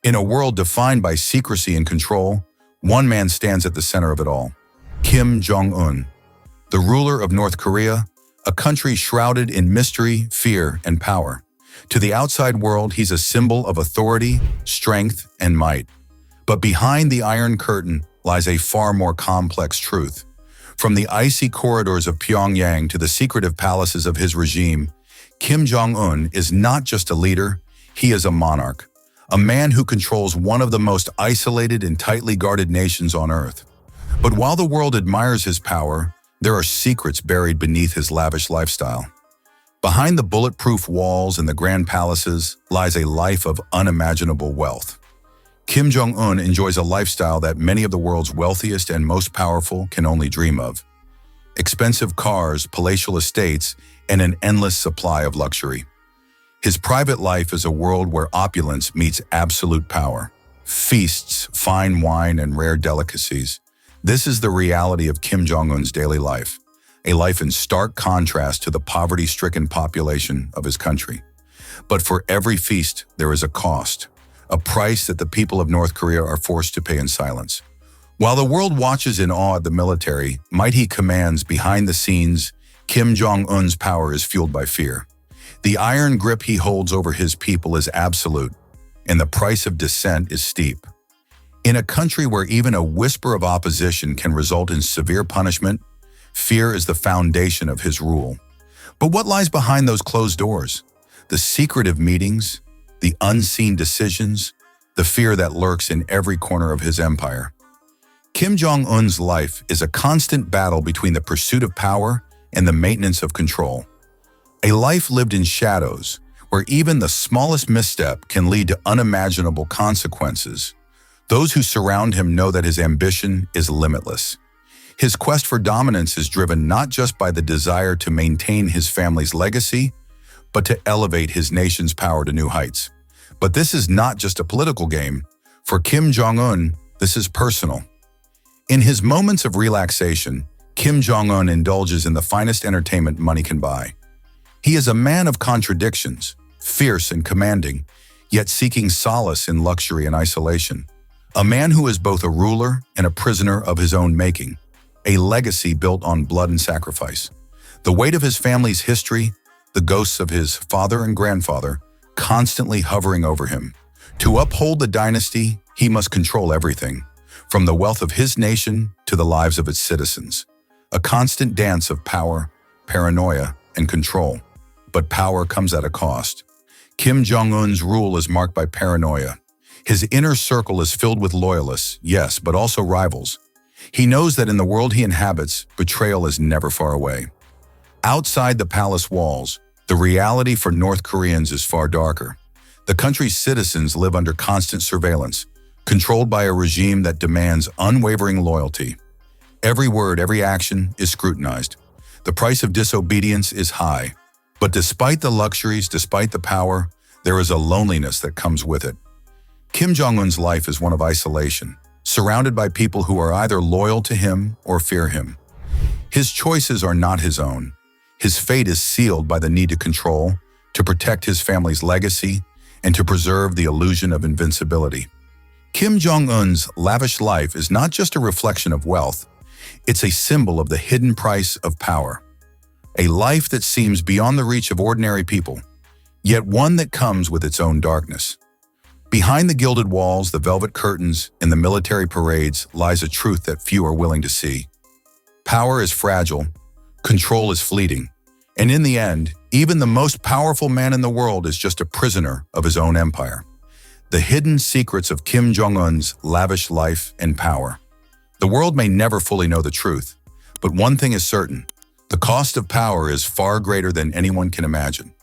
In a world defined by secrecy and control, one man stands at the center of it all. Kim Jong-Un, the ruler of North Korea, a country shrouded in mystery, fear, and power. To the outside world, he's a symbol of authority, strength, and might. But behind the Iron Curtain lies a far more complex truth. From the icy corridors of Pyongyang to the secretive palaces of his regime, Kim Jong-un is not just a leader, he is a monarch, a man who controls one of the most isolated and tightly guarded nations on Earth. But while the world admires his power, there are secrets buried beneath his lavish lifestyle. Behind the bulletproof walls and the grand palaces lies a life of unimaginable wealth. Kim Jong-un enjoys a lifestyle that many of the world's wealthiest and most powerful can only dream of. Expensive cars, palatial estates, and an endless supply of luxury. His private life is a world where opulence meets absolute power. Feasts, fine wine, and rare delicacies. This is the reality of Kim Jong-un's daily life, a life in stark contrast to the poverty-stricken population of his country. But for every feast, there is a cost, a price that the people of North Korea are forced to pay in silence. While the world watches in awe at the military, might he commands behind the scenes, Kim Jong-un's power is fueled by fear. The iron grip he holds over his people is absolute, and the price of dissent is steep. In a country where even a whisper of opposition can result in severe punishment, fear is the foundation of his rule. But what lies behind those closed doors? The secretive meetings, the unseen decisions, the fear that lurks in every corner of his empire. Kim Jong-un's life is a constant battle between the pursuit of power and the maintenance of control. A life lived in shadows, where even the smallest misstep can lead to unimaginable consequences. Those who surround him know that his ambition is limitless. His quest for dominance is driven not just by the desire to maintain his family's legacy, but to elevate his nation's power to new heights. But this is not just a political game. For Kim Jong-un, this is personal. In his moments of relaxation, Kim Jong-un indulges in the finest entertainment money can buy. He is a man of contradictions, fierce and commanding, yet seeking solace in luxury and isolation. A man who is both a ruler and a prisoner of his own making, a legacy built on blood and sacrifice. The weight of his family's history, the ghosts of his father and grandfather, constantly hovering over him. To uphold the dynasty, he must control everything, from the wealth of his nation to the lives of its citizens. A constant dance of power, paranoia, and control. But power comes at a cost. Kim Jong-un's rule is marked by paranoia. His inner circle is filled with loyalists, yes, but also rivals. He knows that in the world he inhabits, betrayal is never far away. Outside the palace walls, the reality for North Koreans is far darker. The country's citizens live under constant surveillance, controlled by a regime that demands unwavering loyalty. Every word, every action is scrutinized. The price of disobedience is high. But despite the luxuries, despite the power, there is a loneliness that comes with it. Kim Jong-un's life is one of isolation, surrounded by people who are either loyal to him or fear him. His choices are not his own. His fate is sealed by the need to control, to protect his family's legacy, and to preserve the illusion of invincibility. Kim Jong-un's lavish life is not just a reflection of wealth, it's a symbol of the hidden price of power. A life that seems beyond the reach of ordinary people, yet one that comes with its own darkness. Behind the gilded walls, the velvet curtains, and the military parades lies a truth that few are willing to see. Power is fragile, control is fleeting, and in the end, even the most powerful man in the world is just a prisoner of his own empire. The hidden secrets of Kim Jong-un's lavish life and power. The world may never fully know the truth, but one thing is certain: the cost of power is far greater than anyone can imagine.